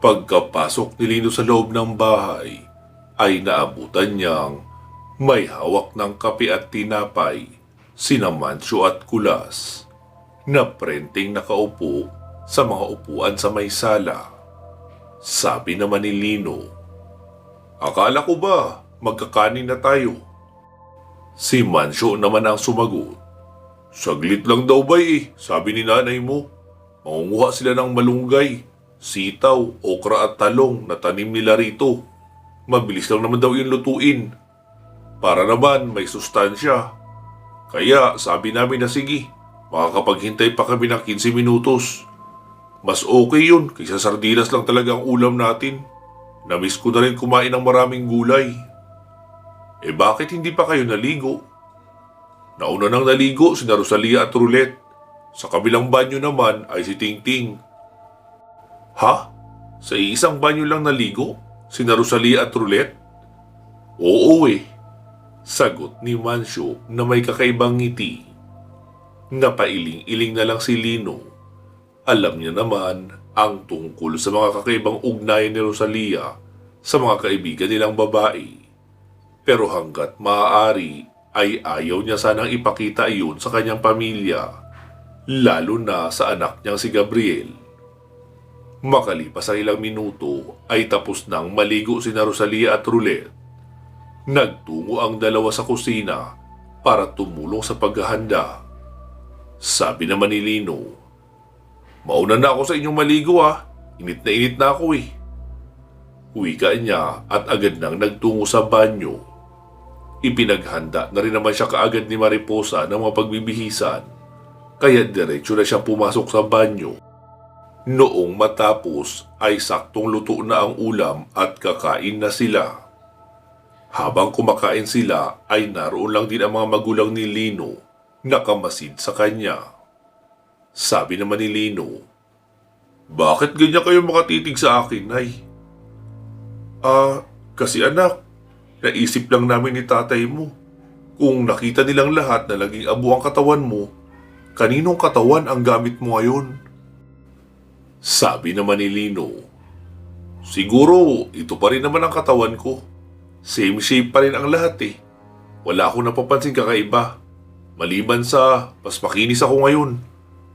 Pagkapasok ni Lino sa loob ng bahay, ay naabutan niyang may hawak ng kape at tinapay, sina Mancio at Kulas, na prenteng nakaupo sa mga upuan sa may sala. Sabi naman ni Lino, "Akala ko ba magkakanin na tayo?" Si Mancio naman ang sumagot, "Saglit lang daw ba sabi ni nanay mo. Mangunguha sila ng malunggay, sitaw, okra at talong na tanim nila rito. Mabilis lang naman daw yung lutuin. Para naman may sustansya. Kaya sabi namin na sige, makakapaghintay pa kami ng 15 minutos. Mas okay yun kaysa sardinas lang talaga ang ulam natin. Namiss ko na rin kumain ng maraming gulay." Bakit hindi pa kayo naligo?" "Nauna nang naligo sina Rosalia at Roulette. Sa kabilang banyo naman ay si Tingting." "Ha? Sa isang banyo lang naligo? Sina Rosalia at Roulette?" "Oo sagot ni Mancio na may kakaibang ngiti. Napailing-iling na lang si Lino. Alam niya naman ang tungkol sa mga kakaibang ugnayan ni Rosalia sa mga kaibigan nilang babae. Pero hanggat maaari ay ayaw niya sanang ipakita iyon sa kanyang pamilya, lalo na sa anak niyang si Gabriel. Makalipas ang ilang minuto ay tapos nang maligo sina Rosalia at Roulette. Nagtungo ang dalawa sa kusina para tumulong sa paghahanda. Sabi naman ni Lino, "Mauna na ako sa inyong maligo init na ako Wika niya at agad nang nagtungo sa banyo. Ipinaghanda na rin naman siya kaagad ni Mariposa ng mga pagbibihisan, kaya diretso na siyang pumasok sa banyo. Noong matapos ay saktong luto na ang ulam at kakain na sila. Habang kumakain sila ay naroon lang din ang mga magulang ni Lino, nakamasid sa kanya. Sabi naman ni Lino, "Bakit ganyan kayo makatitig sa akin, Nay?" Kasi anak, naisip lang namin ni tatay mo. Kung nakita nilang lahat na laging abo ang katawan mo, kaninong katawan ang gamit mo ngayon?" Sabi naman ni Lino, "Siguro ito pa rin naman ang katawan ko. Same shape pa rin ang lahat Wala akong napapansin kakaiba. Maliban sa mas makinis ako ngayon.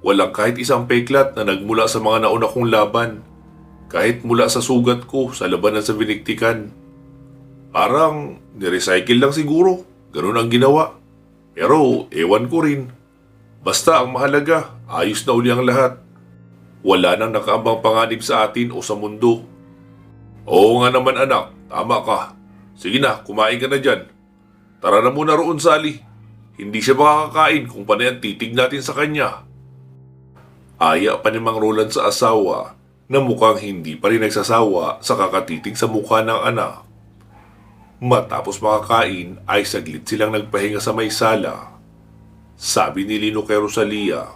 Walang kahit isang peklat na nagmula sa mga nauna kong laban. Kahit mula sa sugat ko sa labanan sa biniktikan. Parang nirecycle lang siguro. Ganun ang ginawa. Pero ewan ko rin. Basta ang mahalaga, ayos na uli ang lahat. Wala nang nakaambang panganib sa atin o sa mundo." "Oo nga naman anak, tama ka. Sige na, kumain ka na dyan. Tara na muna roon, Sally. Hindi siya makakakain kung panay ang titig natin sa kanya." Aya pa ni Mang Roland sa asawa na mukhang hindi pa rin nagsasawa sa kakatitig sa mukha ng anak. Matapos makakain ay saglit silang nagpahinga sa may sala. Sabi ni Lino kay Rosalia,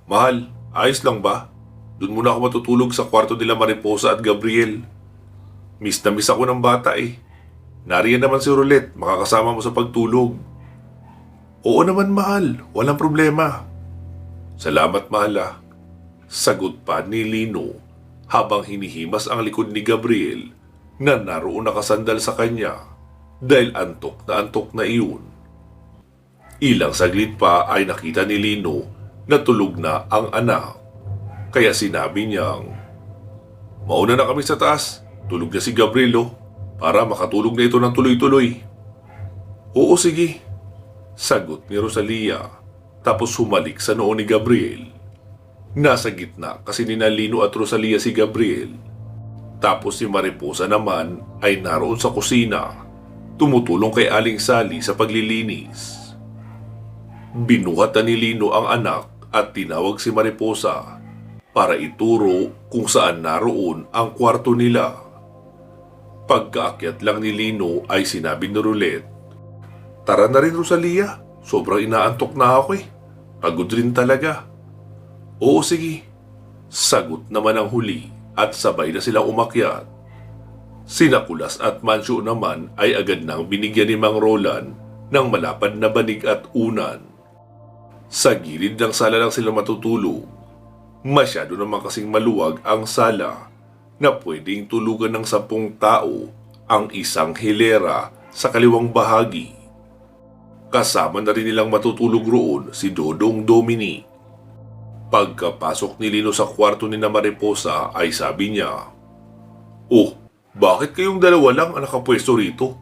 "Mahal, ayos lang ba? Doon muna ako matutulog sa kwarto nila Mariposa at Gabriel. Miss na miss ako ng bata Nariyan naman si Roulette, makakasama mo sa pagtulog." "Oo naman mahal, walang problema." "Salamat mahal sagot pa ni Lino habang hinihimas ang likod ni Gabriel na naroon nakasandal sa kanya dahil antok na iyon. Ilang saglit pa ay nakita ni Lino na tulog na ang anak. Kaya sinabi niyang, "Mauna na kami sa taas. Tulog na si Gabriel para makatulog na ito ng tuloy-tuloy." "Oo sige," sagot ni Rosalia tapos humalik sa noo ni Gabriel. Nasa gitna kasi ni Lino at Rosalia si Gabriel. Tapos si Mariposa naman ay naroon sa kusina, tumutulong kay Aling Sally sa paglilinis. Binuhat na ni Lino ang anak at tinawag si Mariposa para ituro kung saan naroon ang kwarto nila. Pagkaakyat lang ni Lino ay sinabi ni Roulette, "Tara na rin Rosalia, sobrang inaantok na ako Pagod rin talaga." "Oo sige," sagot naman ang huli at sabay na silang umakyat. Sina Kulas at Mancio naman ay agad nang binigyan ni Mang Roland ng malapad na banig at unan. Sa gilid ng sala lang sila matutulog. Masyado naman kasing maluwag ang sala, na pwedeng tulugan ng 10 tao ang isang hilera sa kaliwang bahagi. Kasama na rin nilang matutulog roon si Dodong Dominic. Pagkapasok ni Lino sa kwarto ni na Mariposa ay sabi niya, "Oh, bakit kayong dalawa lang ang nakapwesto rito?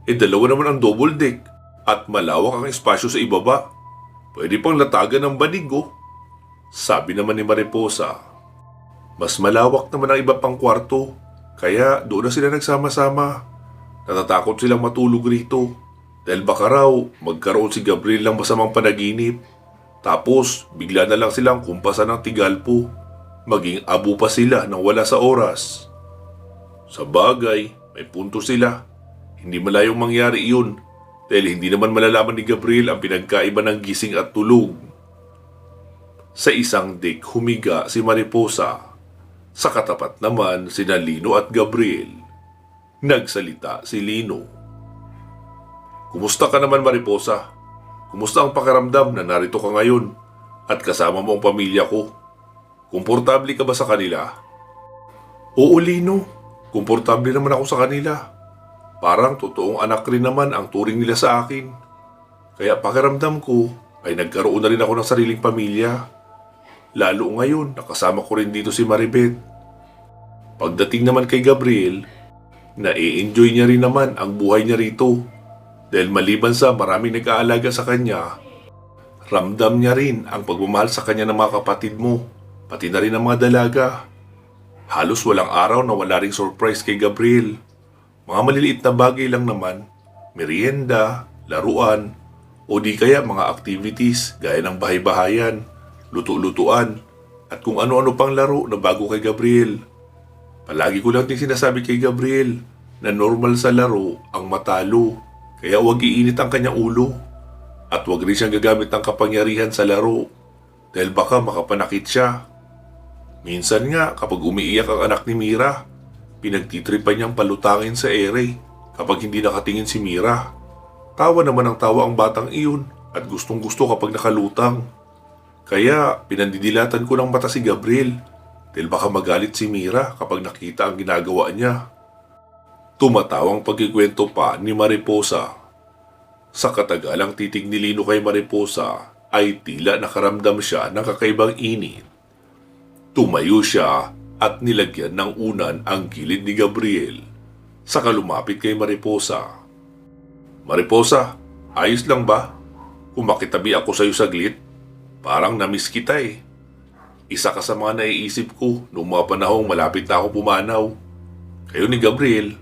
Dalawa naman ang double deck at malawak ang espasyo sa ibaba. Pwede pang latagan ng banig oh." Sabi naman ni Mariposa, "Mas malawak naman ang iba pang kwarto, kaya doon na sila nagsama-sama. Natatakot silang matulog rito dahil baka raw magkaroon si Gabriel ng masamang panaginip. Tapos bigla na lang silang kumpasan ng tigalpo, maging abo pa sila nang wala sa oras." Sa bagay, may punto sila. Hindi malayong mangyari iyon dahil hindi naman malalaman ni Gabriel ang pinagkaiba ng gising at tulog. Sa isang deck humiga si Mariposa. Sa katapat naman sina Lino at Gabriel. Nagsalita si Lino. "Kumusta ka naman, Mariposa? Kumusta ang pakiramdam na narito ka ngayon at kasama mo ang pamilya ko? Komportable ka ba sa kanila?" "Oo, Lino. Komportable naman ako sa kanila. Parang totoong anak rin naman ang turing nila sa akin. Kaya pakiramdam ko ay nagkaroon na rin ako ng sariling pamilya. Lalo ngayon, nakasama ko rin dito si Maribeth. Pagdating naman kay Gabriel, na-enjoy niya rin naman ang buhay niya rito. Dahil maliban sa maraming nag-aalaga sa kanya, ramdam niya rin ang pagmamahal sa kanya ng mga kapatid mo, pati na rin ang mga dalaga. Halos walang araw na wala ring surprise kay Gabriel. Mga maliliit na bagay lang naman, merienda, laruan, o di kaya mga activities gaya ng bahay-bahayan, luto-lutuan, at kung ano-ano pang laro na bago kay Gabriel. Palagi ko lang din sinasabi kay Gabriel na normal sa laro ang matalo. Kaya huwag iinit ang kanyang ulo at huwag rin siyang gagamit ng kapangyarihan sa laro dahil baka makapanakit siya. Minsan nga kapag umiiyak ang anak ni Mira, pinagtitripan niyang palutangin sa ere kapag hindi nakatingin si Mira. Tawa naman ang tawa ang batang iyon at gustong gusto kapag nakalutang. Kaya pinandidilatan ko ng mata si Gabriel dahil baka magalit si Mira kapag nakita ang ginagawa niya. Tumatawang pagkikwento pa ni Mariposa. Sa katagalang titig ni Lino kay Mariposa ay tila nakaramdam siya ng kakaibang init. Tumayo siya at nilagyan ng unan ang gilid ni Gabriel. Saka lumapit kay Mariposa. "Mariposa, ayos lang ba? Kung makitabi ako sa iyo saglit, parang namiss kita eh. Isa ka sa mga naiisip ko noong mga panahong malapit na ako pumanaw. Kayo ni Gabriel.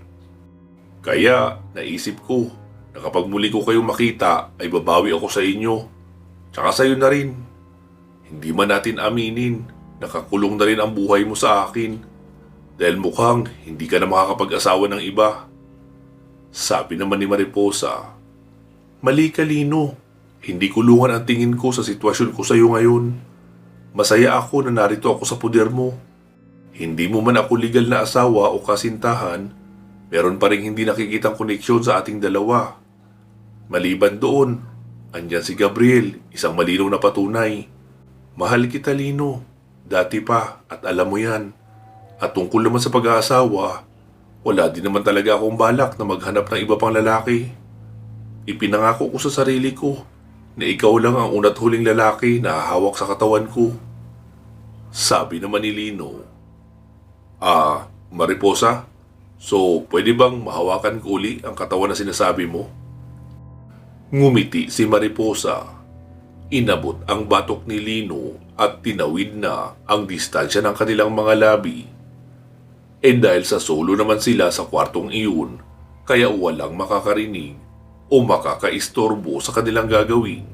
Kaya naisip ko na kapag muli ko kayong makita ay babawi ako sa inyo. Tsaka sa iyo na rin. Hindi man natin aminin, nakakulong na rin ang buhay mo sa akin dahil mukhang hindi ka na makakapag-asawa ng iba." Sabi naman ni Mariposa, "Mali ka, Lino. Hindi kulungan ang tingin ko sa sitwasyon ko sa iyo ngayon. Masaya ako na narito ako sa puder mo. Hindi mo man ako legal na asawa o kasintahan, meron pa rin hindi nakikitang koneksyon sa ating dalawa. Maliban doon, andyan si Gabriel, isang malinaw na patunay. Mahal kita, Lino. Dati pa at alam mo yan. At tungkol naman sa pag-aasawa, wala din naman talaga akong balak na maghanap ng iba pang lalaki. Ipinangako ko sa sarili ko na ikaw lang ang una't huling lalaki na hahawak sa katawan ko." Sabi naman ni Lino, Mariposa, so pwede bang mahawakan ko uli ang katawan na sinasabi mo?" Ngumiti si Mariposa. Inabot ang batok ni Lino at tinawid na ang distansya ng kanilang mga labi. Dahil sa solo naman sila sa kwartong iyon, kaya walang makakarinig o makakaistorbo sa kanilang gagawin.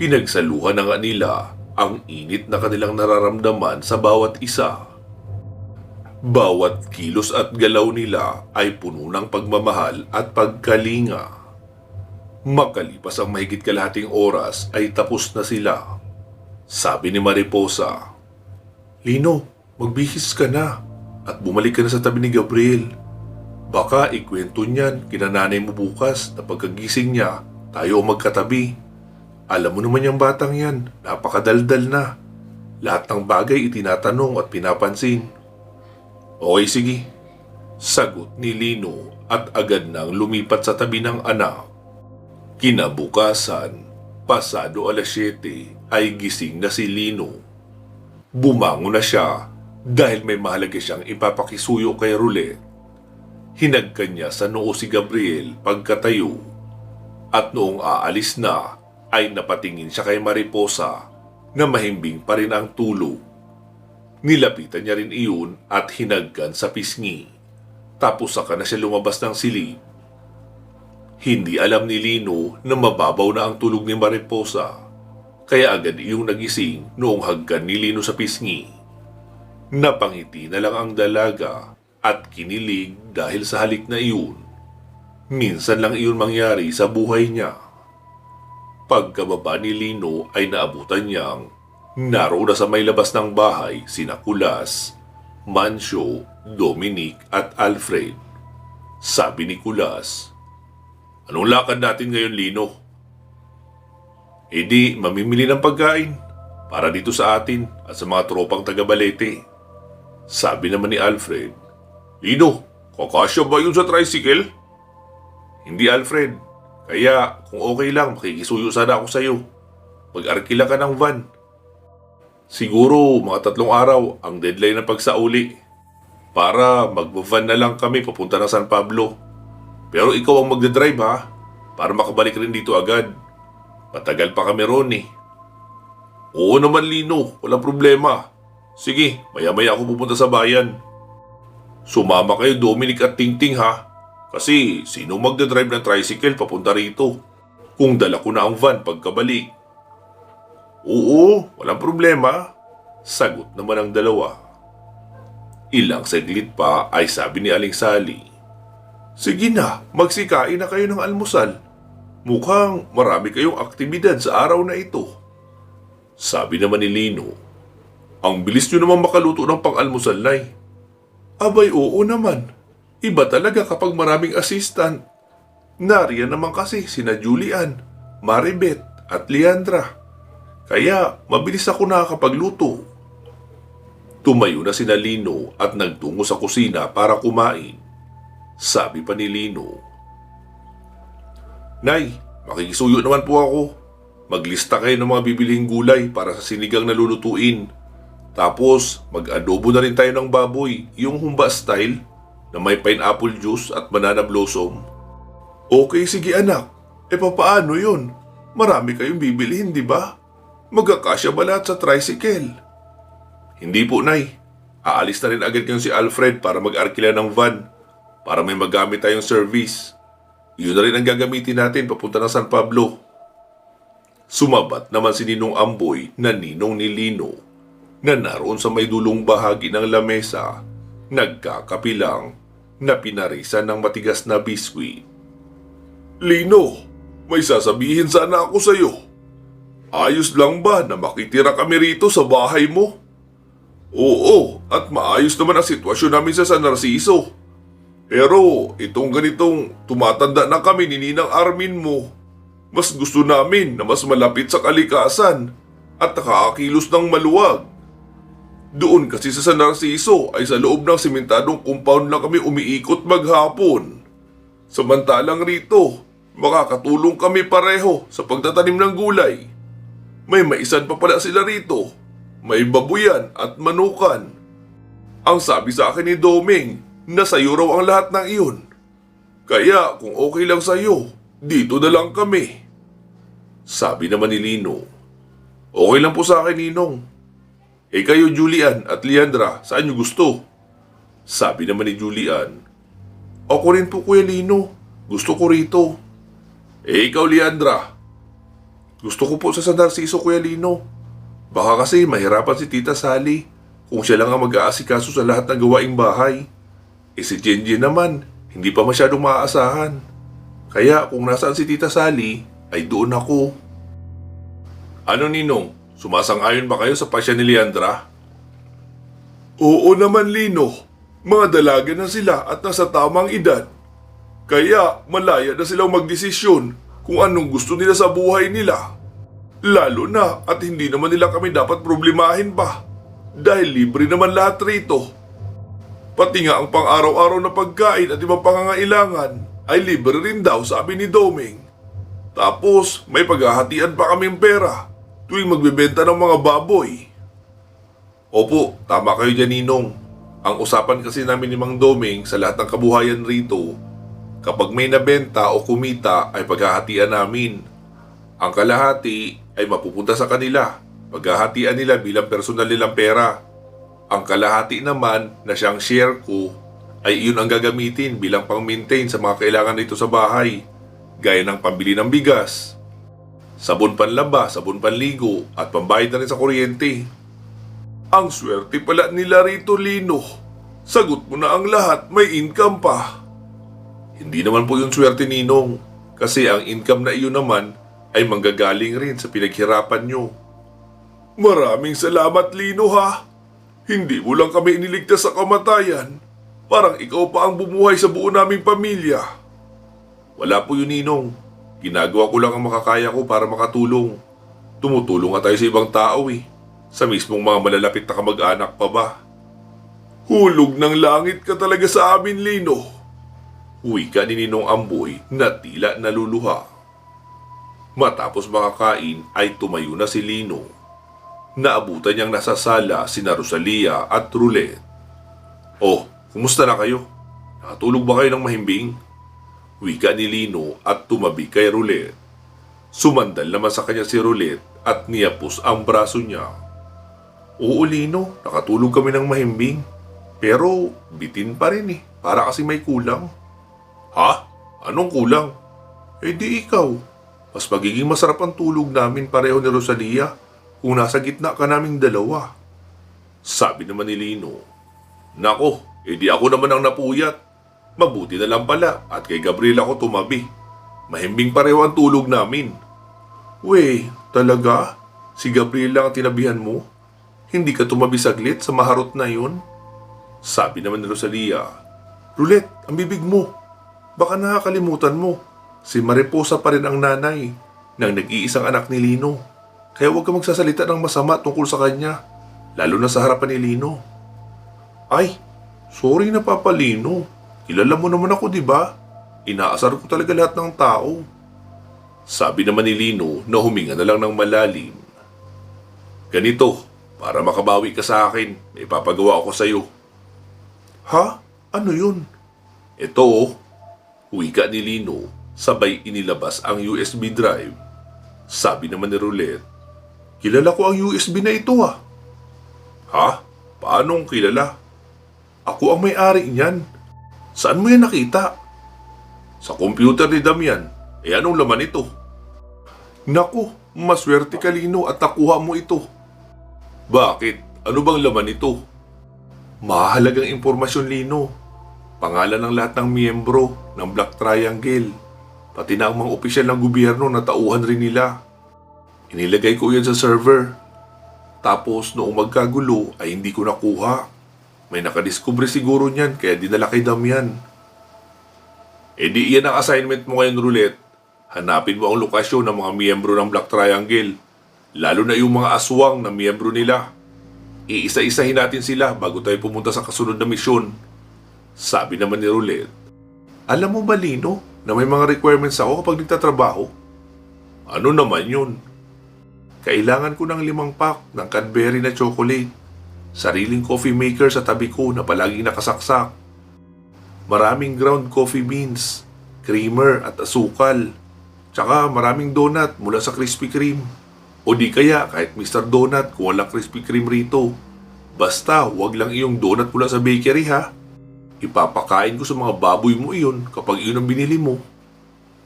Pinagsaluhan na nga nila ang init na kanilang nararamdaman sa bawat isa. Bawat kilos at galaw nila ay puno ng pagmamahal at pagkalinga. Makalipas ang mahigit kalahating oras ay tapos na sila. Sabi ni Mariposa, "Lino, magbihis ka na at bumalik ka na sa tabi ni Gabriel. Baka ikwento niyan kina nanay mo bukas na pagkagising niya tayo magkatabi. Alam mo naman yung batang yan, napakadaldal na. Lahat ng bagay itinatanong at pinapansin." Okay, sige. Sagot ni Lino at agad nang lumipat sa tabi ng anak. Kinabukasan, pasado alas 7 ay gising na si Lino. Bumangon na siya dahil may mahalaga siyang ipapakisuyo kay Roulette. Hinagkan niya sa noo si Gabriel pagkatayo at noong aalis na ay napatingin siya kay Mariposa na mahimbing pa rin ang tulog. Nilapitan niya rin iyon at hinagkan sa pisngi. Tapos saka na siya lumabas ng silid. Hindi alam ni Lino na mababaw na ang tulog ni Mariposa. Kaya agad iyong nagising noong hagkan ni Lino sa pisngi. Napangiti na lang ang dalaga at kinilig dahil sa halik na iyon. Minsan lang iyon mangyari sa buhay niya. Pagkababa ni Lino ay naabutan niyang naroon na sa may labas ng bahay sina Kulas, Mancio, Dominic at Alfred. Sabi ni Kulas, "Anong lakad natin ngayon, Lino?" "Di, mamimili ng pagkain para dito sa atin at sa mga tropang taga-Balete." Sabi naman ni Alfred, "Lino, kakasya ba yun sa tricycle?" "Hindi, Alfred. Kaya kung okay lang, makikisuyo sana ako sa'yo. Mag-arkila ka ng van. Siguro mga 3 araw ang deadline ng pagsauli. Para mag-van na lang kami papunta ng San Pablo. Pero ikaw ang magdadrive ha, para makabalik rin dito agad. Matagal pa kami ron eh." "Oo naman, Lino, walang problema. Sige, maya-maya ako pupunta sa bayan." "Sumama kayo, Dominic at Tingting ha. Kasi sino magdadrive ng tricycle papunta rito? Kung dala ko na ang van pagkabalik." "Oo, walang problema." Sagot naman ang dalawa. Ilang saglit pa ay sabi ni Aling Sally, "Sige na, magsikain na kayo ng almusal. Mukhang marami kayong aktibidad sa araw na ito." Sabi naman ni Lino, "Ang bilis nyo naman makaluto ng pang-almusal, Nay." "Abay, oo naman. Iba talaga kapag maraming assistant. Nariyan naman kasi sina Julian, Maribeth at Leandra. Kaya mabilis ako nakakapagluto." Tumayo na sina Lino at nagtungo sa kusina para kumain. Sabi pa ni Lino, "Nay, makikisuyo naman po ako. Maglista kayo ng mga bibilihing gulay para sa sinigang na lulutuin. Tapos mag-adobo na rin tayo ng baboy, yung humba style na may pineapple juice at banana blossom." "Okay, sige anak. Papaano yun? Marami kayong bibilihin, di ba? Magkakasya ba lahat sa tricycle?" "Hindi po, Nay. Aalis na rin agad yung si Alfred para mag-arkila ng van para may magamit tayong service. Iyon na rin ang gagamitin natin papunta ng San Pablo." Sumabat naman si Ninong Amboy na ninong ni Lino na naroon sa may dulong bahagi ng lamesa, nagkakapilang na pinarisan ng matigas na biskwit. "Lino, may sasabihin sana ako sa'yo. Ayos lang ba na makitira kami rito sa bahay mo?" "Oo, at maayos naman ang sitwasyon namin sa San Narciso. Pero itong ganitong tumatanda na kami ni Ninang Armin mo, mas gusto namin na mas malapit sa kalikasan at nakakakilos ng maluwag. Doon kasi sa San Narciso ay sa loob ng simentadong compound lang kami umiikot maghapon. Samantalang rito, makakatulong kami pareho sa pagtatanim ng gulay. May maisan pa pala sila rito. May babuyan at manukan. Ang sabi sa akin ni Doming na sa'yo raw ang lahat ng iyon. Kaya kung okay lang sa'yo, dito na lang kami." Sabi naman ni Lino, "Okay lang po sa akin, Ninong. Kayo, Julian at Leandra, saan nyo gusto?" Sabi naman ni Julian, "Ako rin po, Kuya Lino. Gusto ko rito." Ikaw, Leandra?" "Gusto ko po sa San Narciso, Kuya Lino. Baka kasi mahirapan si Tita Sally kung siya lang ang mag-aasikaso sa lahat ng gawaing bahay. Si Jenjen naman, hindi pa masyadong maaasahan. Kaya kung nasaan si Tita Sally, ay doon ako." "Ano, Ninong? Sumasang-ayon ba kayo sa pasya ni Leandra?" "Oo naman, Lino. Mga dalaga na sila at nasa tamang edad. Kaya malaya na silang magdesisyon kung anong gusto nila sa buhay nila. Lalo na at hindi naman nila kami dapat problemahin pa dahil libre naman lahat rito." Pati nga ang pang-araw-araw na pagkain at ibang pangangailangan ay libre rin daw, sabi ni Doming. Tapos may paghahatian pa kaming pera tuwing magbebenta ng mga baboy. Opo, tama kayo dyan, Ninong. Ang usapan kasi namin ni Mang Doming sa lahat ng kabuhayan rito, kapag may nabenta o kumita ay paghahatian namin. Ang kalahati ay mapupunta sa kanila. Paghahatian nila bilang personal nilang pera. Ang kalahati naman na siyang share ko ay iyon ang gagamitin bilang pang-maintain sa mga kailangan nito sa bahay, gaya ng pambili ng bigas, sabon panlaba, sabon panligo at pambayad na rin sa kuryente. Ang swerte pala nila rito, Lino. Sagot mo na ang lahat, may income pa. Hindi naman po yung swerte, Ninong, kasi ang income na iyon naman ay manggagaling rin sa pinaghirapan nyo. Maraming salamat, Lino, ha? Hindi mo lang kami iniligtas sa kamatayan. Parang ikaw pa ang bumuhay sa buo naming pamilya. Wala po yun, Ninong. Ginagawa ko lang ang makakaya ko para makatulong. Tumutulong nga tayo sa ibang tao eh. Sa mismong mga malalapit na kamag-anak pa ba? Hulog ng langit ka talaga sa amin, Lino. Wika ni Ninong Amboy na tila naluluha. Matapos makakain ay tumayo na si Lino. Naabutan niyang nasa sala sina Rosalia at Roulette. Oh, kumusta na kayo? Nakatulog ba kayo ng mahimbing? Wika ni Lino at tumabi kay Roulette. Sumandal naman sa kanya si Roulette at niyapos ang braso niya. Oo, Lino, nakatulog kami ng mahimbing. Pero bitin pa rin eh, para kasi may kulang. Ha? Anong kulang? Eh di ikaw. Mas magiging masarap ang tulog namin pareho ni Rosalia kung nasa gitna ka naming dalawa. Sabi naman ni Lino. Nako, edi ako naman ang napuyat. Mabuti na lang pala at kay Gabriel ako tumabi. Mahimbing pareho ang tulog namin. Wey, talaga? Si Gabriel lang ang tinabihan mo? Hindi ka tumabi saglit sa maharot na yun? Sabi naman ni Rosalia. Roulette, ang bibig mo. Baka nakakalimutan mo. Si Mariposa pa rin ang nanay ng nag-iisang anak ni Lino. Kaya huwag ka magsasalita ng masama tungkol sa kanya, lalo na sa harapan ni Lino. Ay, sorry na Papa Lino. Kilala mo naman ako, di ba? Inaasar ko talaga lahat ng tao. Sabi naman ni Lino na huminga na lang ng malalim. Ganito, para makabawi ka sa akin, may papagawa ako sa'yo. Ha? Ano yun? Ito oh, wika ni Lino, sabay inilabas ang USB drive. Sabi naman ni Roulette, kilala ko ang USB na ito ah. Ha? Paanong kilala? Ako ang may-ari niyan. Saan mo yan nakita? Sa computer ni Damian. Eh anong laman ito? Naku, maswerte ka Lino at nakuha mo ito. Bakit? Ano bang laman ito? Mahalagang impormasyon, Lino. Pangalan ng lahat ng miyembro ng Black Triangle. Pati na ang mga opisyal ng gobyerno na tauhan rin nila. Inilagay ko yan sa server. Tapos noong magkagulo ay hindi ko nakuha. May nakadiskubre siguro niyan kaya dinala kay Damian. E di iyan ang assignment mo ngayon, Roulette. Hanapin mo ang lokasyon ng mga miyembro ng Black Triangle. Lalo na yung mga aswang na miyembro nila. Iisa-isahin natin sila bago tayo pumunta sa kasunod na misyon. Sabi naman ni Roulette. Alam mo ba, Lino, na may mga requirements ako kapag nagtatrabaho? Ano naman yun? Kailangan ko ng 5 pack ng Cadbury na chocolate. Sariling coffee maker sa tabi ko na palaging nakasaksak. Maraming ground coffee beans, creamer at asukal. Tsaka maraming donut mula sa Krispy Kreme. O di kaya kahit Mr. Donut kung walang Krispy Kreme rito. Basta huwag lang iyong donut mula sa bakery ha. Ipapakain ko sa mga baboy mo iyon kapag iyon ang binili mo.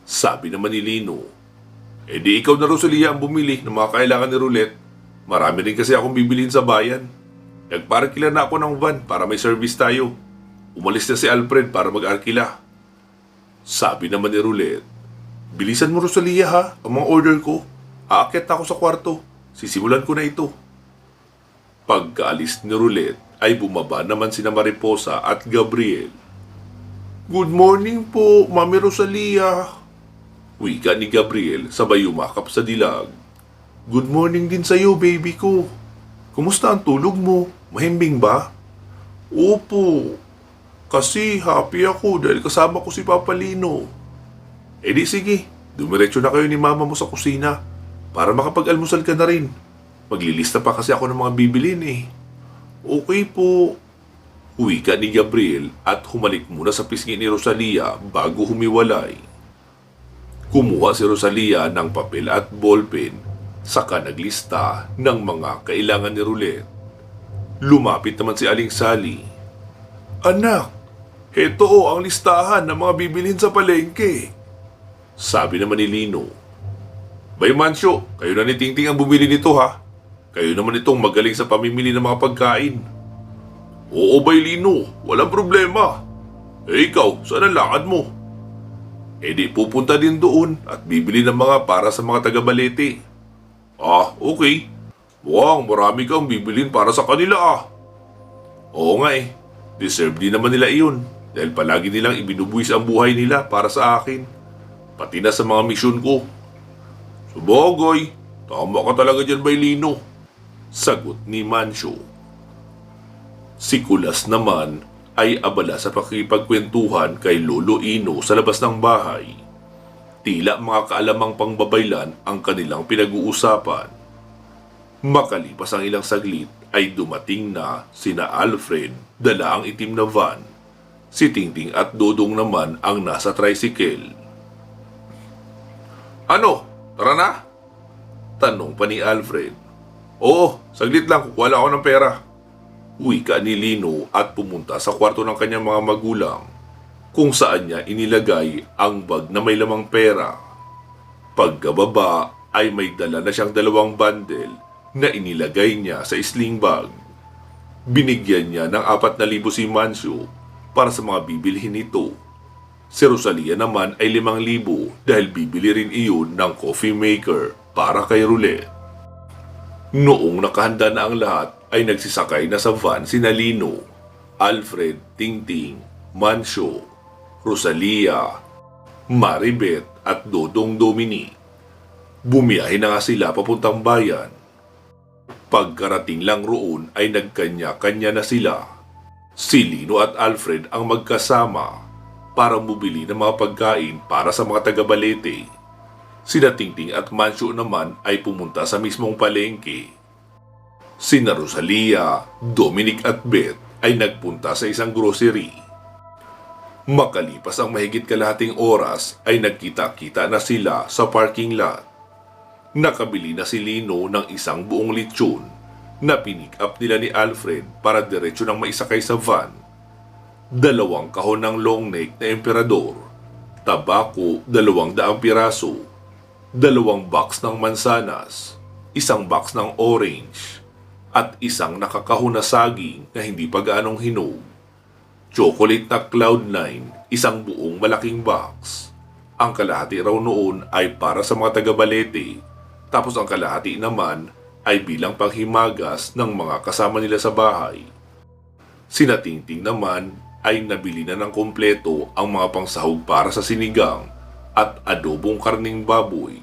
Sabi naman ni Lino. Eh di ikaw na Rosalia ang bumili ng mga kailangan ni Roulette. Marami rin kasi akong bibilihin sa bayan. Nagparkila na ako ng van para may service tayo. Umalis na si Alfred para mag-arkila. Sabi naman ni Roulette. Bilisan mo Rosalia ha, ang mga order ko. Aakyat na ako sa kwarto. Sisimulan ko na ito. Pagkaalis ni Roulette ay bumaba naman sina Mariposa at Gabriel. Good morning po, Mami Rosalia. Wika ni Gabriel sabay yumakap sa dilag. Good morning din sa'yo, baby ko. Kumusta ang tulog mo? Mahimbing ba? Opo, Kasi happy ako dahil kasama ko si Papa Lino. Eh di sige, dumiretso na kayo ni mama mo sa kusina para makapag-almusal ka na rin. Maglilista pa kasi ako ng mga bibilin eh. Okay po. Uwi ka ni Gabriel at humalik muna sa pisngi ni Rosalia bago humiwalay. Kumuha si Rosalia ng papel at ballpen saka naglista ng mga kailangan ni Roulette. Lumapit naman si Aling Sally. Anak, heto ang listahan ng mga bibilhin sa palengke. Sabi naman ni Lino. Bay Mancio, kayo na ni Tingting ang bumili nito ha. Kayo naman itong magaling sa pamimili ng mga pagkain. Oo bay Lino, walang problema. Eh ikaw, saan ang lakad mo? Eh di pupunta din doon at bibili ng mga para sa mga taga-Balete. Ah, okay. Mukhang marami kang bibilin para sa kanila ah. Oo nga eh, deserve din naman nila iyon dahil palagi nilang ibinubuwis ang buhay nila para sa akin. Pati na sa mga misyon ko. Sabagay, tama ka talaga dyan bay Lino. Sagot ni Mancio. Si Kulas naman ay abala sa pakipagkwentuhan kay Lolo Ino sa labas ng bahay. Tila mga kaalamang pangbabaylan ang kanilang pinag-uusapan. Makalipas ang ilang saglit ay dumating na sina Alfred, dala ang itim na van. Si Tingting at Dodong naman ang nasa tricycle. Ano? Tara na? Tanong pa ni Alfred. Oo, saglit lang, kukuha lang ako ng pera. Uwi ka ni Lino at pumunta sa kwarto ng kanyang mga magulang kung saan niya inilagay ang bag na may lamang pera. Pagkababa ay may dala na siyang 2 bundle na inilagay niya sa sling bag. Binigyan niya ng 4,000 si Mancio para sa mga bibilhin nito. Si Rosalia naman ay 5,000 dahil bibili rin iyon ng coffee maker para kay Roulette. Noong nakahanda na ang lahat ay nagsisakay na sa van sina Lino, Alfred, Tingting, Mancio, Rosalia, Maribeth at Dodong Dominic. Bumiyahe na nga sila papuntang bayan. Pagkarating lang roon ay nagkanya-kanya na sila. Si Lino at Alfred ang magkasama para bumili ng mga pagkain para sa mga taga-Balete. Sina Tingting at Mancio naman ay pumunta sa mismong palengke. Sina Rosalia, Dominic at Beth ay nagpunta sa isang grocery. Makalipas ang mahigit kalahating oras ay nagkita-kita na sila sa parking lot. Nakabili na si Lino ng isang buong lechon na pinick up nila ni Alfred para diretso nang maisakay sa van. 2 kahon ng long neck na emperador, tabako 200 piraso, 2 box ng mansanas, 1 box ng orange, at 1 nakakahon na saging na hindi pa gaanong hinog. Chocolate na Cloud9, 1 buong malaking box. Ang kalahati raw noon ay para sa mga taga-Balete, tapos ang kalahati naman ay bilang panghimagas ng mga kasama nila sa bahay. Sina Tingting naman ay nabili na ng kompleto ang mga pangsahog para sa sinigang at adobong karning baboy.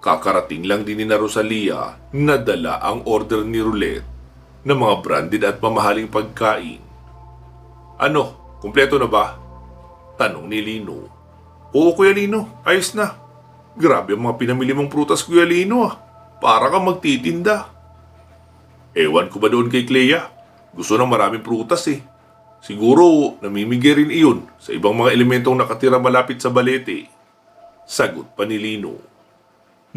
Kakarating lang din ni Rosalia na dala ang order ni Roulette ng mga branded at mamahaling pagkain. Ano, kumpleto na ba? Tanong ni Lino. Oo Kuya Lino, ayos na. Grabe ang mga pinamili mong prutas Kuya Lino ah. Para kang magtitinda. Ewan ko ba doon kay Clea? Gusto ng maraming prutas eh. Siguro namimigay rin iyon sa ibang mga elementong nakatira malapit sa Balete. Sagot pa ni Lino.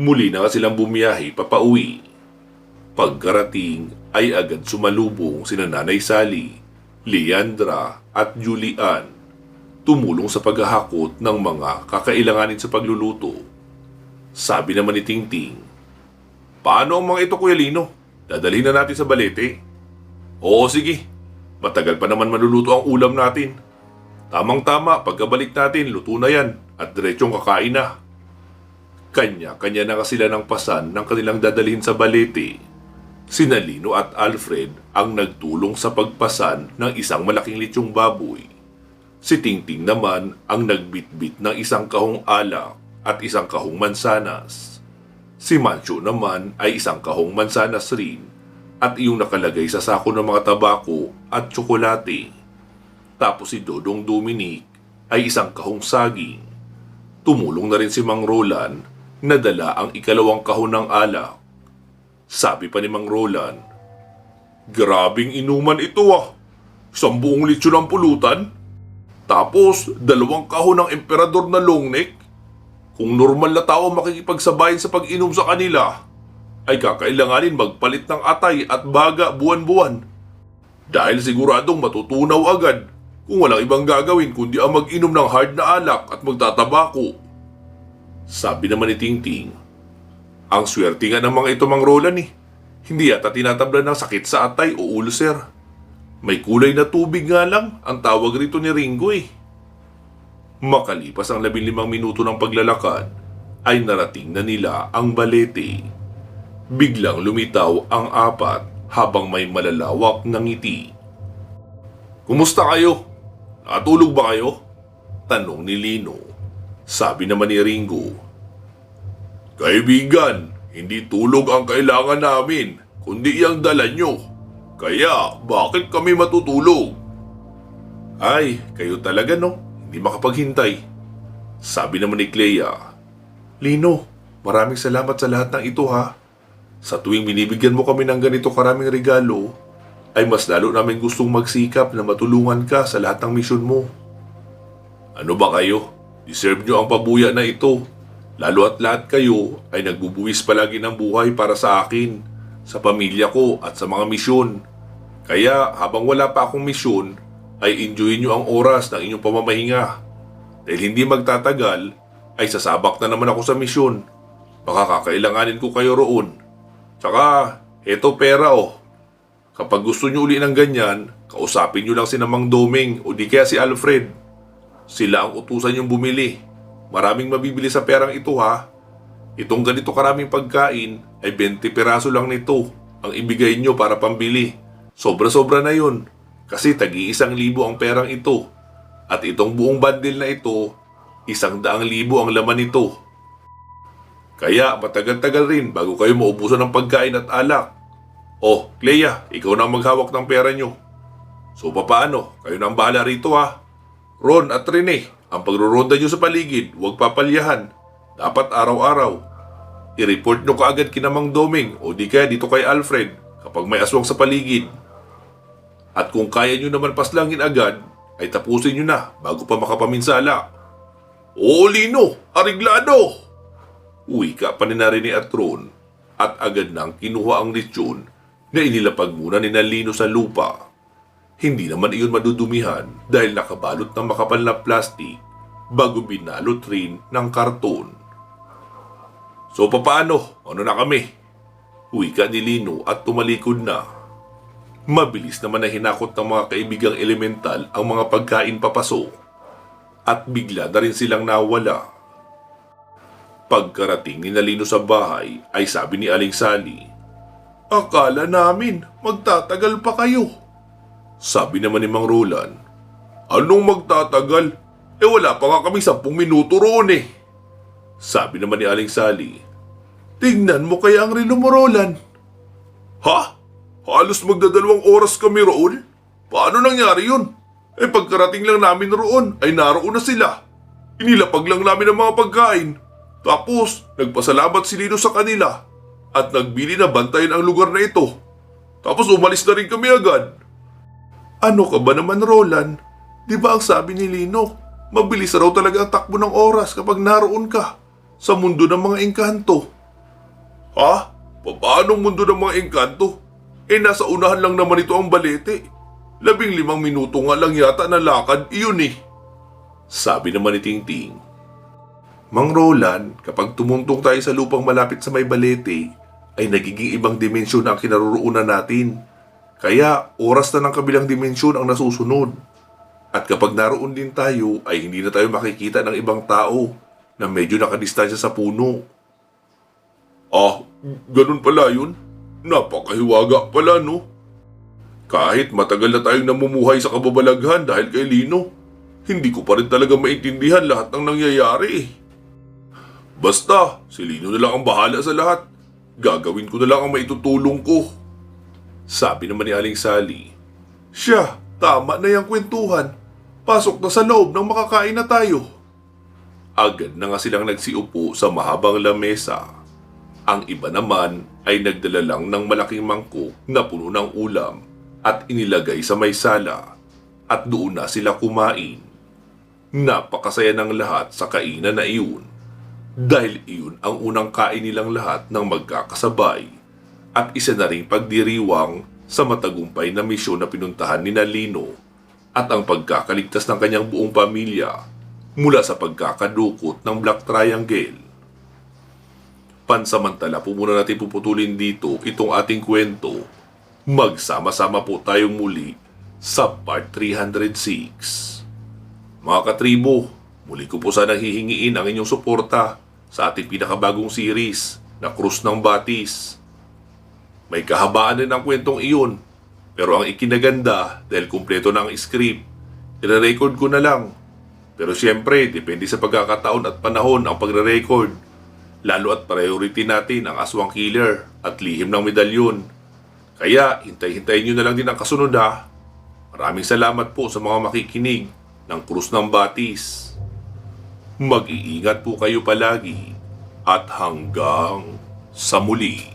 Muli na silang bumiyahe papauwi. Pagkarating ay agad sumalubong sina Nanay Sally, Leandra at Julian. Tumulong sa paghahakot ng mga kakailanganin sa pagluluto. Sabi naman ni Tingting, paano ang mga ito Kuya Lino? Dadalhin na natin sa Balete? Oo sige. Matagal pa naman maluluto ang ulam natin. Tamang-tama, pagkabalik natin, luto na yan at diretsong kakain na. Kanya-kanya na sila ng pasan ng kanilang dadalhin sa Balete. Sina Lino at Alfred ang nagtulong sa pagpasan ng isang malaking lechong baboy. Si Tingting naman ang nagbitbit ng 1 kahong alak at 1 kahong mansanas. Si Mancio naman ay 1 kahong mansanas rin at iyong nakalagay sa sako ng mga tabako at tsokolate. Tapos si Dodong Dominic ay isang kahong saging. Tumulong na rin si Mang Roland na dala ang ikalawang kahon ng alak. Sabi pa ni Mang Roland, "Grabing inuman ito ah. Isang buong litsyon ng pulutan. Tapos 2 kahon ng emperador na long neck. Kung normal na tao makikipagsabayin sa pag-inom sa kanila, ay kakailanganin magpalit ng atay at baga buwan-buwan. Dahil siguradong matutunaw agad kung walang ibang gagawin kundi ang mag-inom ng hard na alak at magtatabako." Sabi naman ni Tingting, "Ang swerte nga ng mga ito, Mang Roland eh. Hindi yata tinatablan ng sakit sa atay o ulcer. May kulay na tubig nga lang ang tawag rito ni Ringo eh." Makalipas ang 15 minuto ng paglalakad, ay narating na nila ang Balete. Biglang lumitaw ang apat habang may malalawak na ngiti. "Kumusta kayo? Nakatulog ba kayo?" tanong ni Lino. Sabi naman ni Ringo, "Kaibigan, hindi tulog ang kailangan namin, kundi ang dala nyo. Kaya bakit kami matutulog?" "Ay, kayo talaga no? Hindi makapaghintay." Sabi naman ni Clea, "Lino, maraming salamat sa lahat ng ito ha. Sa tuwing binibigyan mo kami ng ganito karaming regalo, ay mas lalo namin gustong magsikap na matulungan ka sa lahat ng misyon mo." "Ano ba kayo? Deserve nyo ang pabuya na ito. Lalo at lahat kayo ay nagbubuwis palagi ng buhay para sa akin, sa pamilya ko at sa mga misyon. Kaya habang wala pa akong misyon, ay enjoyin nyo ang oras ng inyong pamamahinga. Dahil hindi magtatagal, ay sasabak na naman ako sa misyon. Baka kakailanganin ko kayo roon. Tsaka, eto pera oh. Kapag gusto nyo uli ng ganyan, kausapin nyo lang si Mang Doming o di kaya si Alfred. Sila ang utusan yung bumili. Maraming mabibili sa perang ito ha. Itong ganito karaming pagkain ay 20 piraso lang nito ang ibigay nyo para pambili. Sobra-sobra na yun. Kasi tagi-1,000 ang perang ito. At itong buong bundle na ito, 100,000 ang laman nito. Kaya matagal-tagal rin bago kayo maubusan ng pagkain at alak. Oh, Clea, ikaw na ang maghawak ng pera nyo. So papaano? Kayo na ang bahala rito ha. Ron at Rene, ang pagruronda nyo sa paligid, huwag papalyahan. Dapat araw-araw. I-report nyo kaagad kina Mang Doming o di kaya dito kay Alfred kapag may aswang sa paligid. At kung kaya nyo naman paslangin agad, ay tapusin nyo na bago pa makapaminsala. "Oo, Lino, ariglado!" Uwi ka pa ni Rene at Ron at agad nang kinuha ang lechon na inilapag muna ni Lino sa lupa. Hindi naman iyon madudumihan dahil nakabalot ng makapal na plastik bago binalot rin ng karton. "So papaano? Ano na kami?" Uwi ka ni Lino at tumalikod na. Mabilis naman na hinakot ng mga kaibigang elemental ang mga pagkain papasok at bigla na rin silang nawala. Pagkarating ni Lino sa bahay ay sabi ni Aling Sally, "Akala namin magtatagal pa kayo." Sabi naman ni Mang Roland, "Anong magtatagal? Wala pa nga kami 10 minuto roon eh." Sabi naman ni Aling Sally, "Tingnan mo kaya ang relo mo, Roland." "Ha? Halos magdadalawang oras kami roon? Paano nangyari yun? Pagkarating lang namin roon ay naroon na sila. Inilapag lang namin ang mga pagkain. Tapos nagpasalamat si Lino sa kanila at nagbili na bantayan ang lugar na ito. Tapos umalis na rin kami agad." "Ano ka ba naman, Roland? Di ba ang sabi ni Lino, mabilis raw talaga ang takbo ng oras kapag naroon ka sa mundo ng mga engkanto." "Ha? Paanong mundo ng mga engkanto? Nasa unahan lang naman ito ang Balete. 15 minuto nga lang yata na lakad iyon eh." Sabi naman ni Tingting, "Mang Roland, kapag tumuntong tayo sa lupang malapit sa may Balete, ay nagiging ibang dimensyon ang kinaroroonan natin. Kaya oras na ng kabilang dimensyon ang nasusunod. At kapag naroon din tayo, ay hindi na tayo makikita ng ibang tao na medyo nakadistansya sa puno." "Ah, ganun pala yun? Napakahiwaga pala no? Kahit matagal na tayong namumuhay sa kababalaghan dahil kay Lino, hindi ko pa rin talaga maintindihan lahat ng nangyayari eh. Basta, si Lino na lang ang bahala sa lahat. Gagawin ko na lang ang maitutulong ko." Sabi naman ni Aling Sally, "Siya, tama na yung kwentuhan. Pasok na sa loob nang makakain na tayo. Agad na nga silang nagsiupo sa mahabang lamesa. Ang iba naman ay nagdala lang ng malaking mangkok na puno ng ulam at inilagay sa may sala at doon na sila kumain. Napakasaya ng lahat sa kainan na iyon dahil iyon ang unang kain nilang lahat ng magkakasabay at isa na ring pagdiriwang sa matagumpay na misyon na pinuntahan ni Lino at ang pagkakaligtas ng kanyang buong pamilya mula sa pagkakadukot ng Black Triangle. Pansamantala po muna natin puputulin dito itong ating kwento. Magsama-sama po tayong muli sa part 306. Mga katribo, muli ko po sanang hihingiin ang inyong suporta sa ating pinakabagong series na Krus ng Batis. May kahabaan din ang kwentong iyon, pero ang ikinaganda dahil kumpleto na ang script, i-record ko na lang. Pero siyempre, depende sa pagkakataon at panahon ang pagre-record. Lalo at priority natin ang Aswang Killer at Lihim ng Medalyon. Kaya, hintay-hintayin nyo na lang din ang kasunod ha. Maraming salamat po sa mga makikinig ng Krus ng Batis. Mag-iingat po kayo palagi at hanggang sa muli.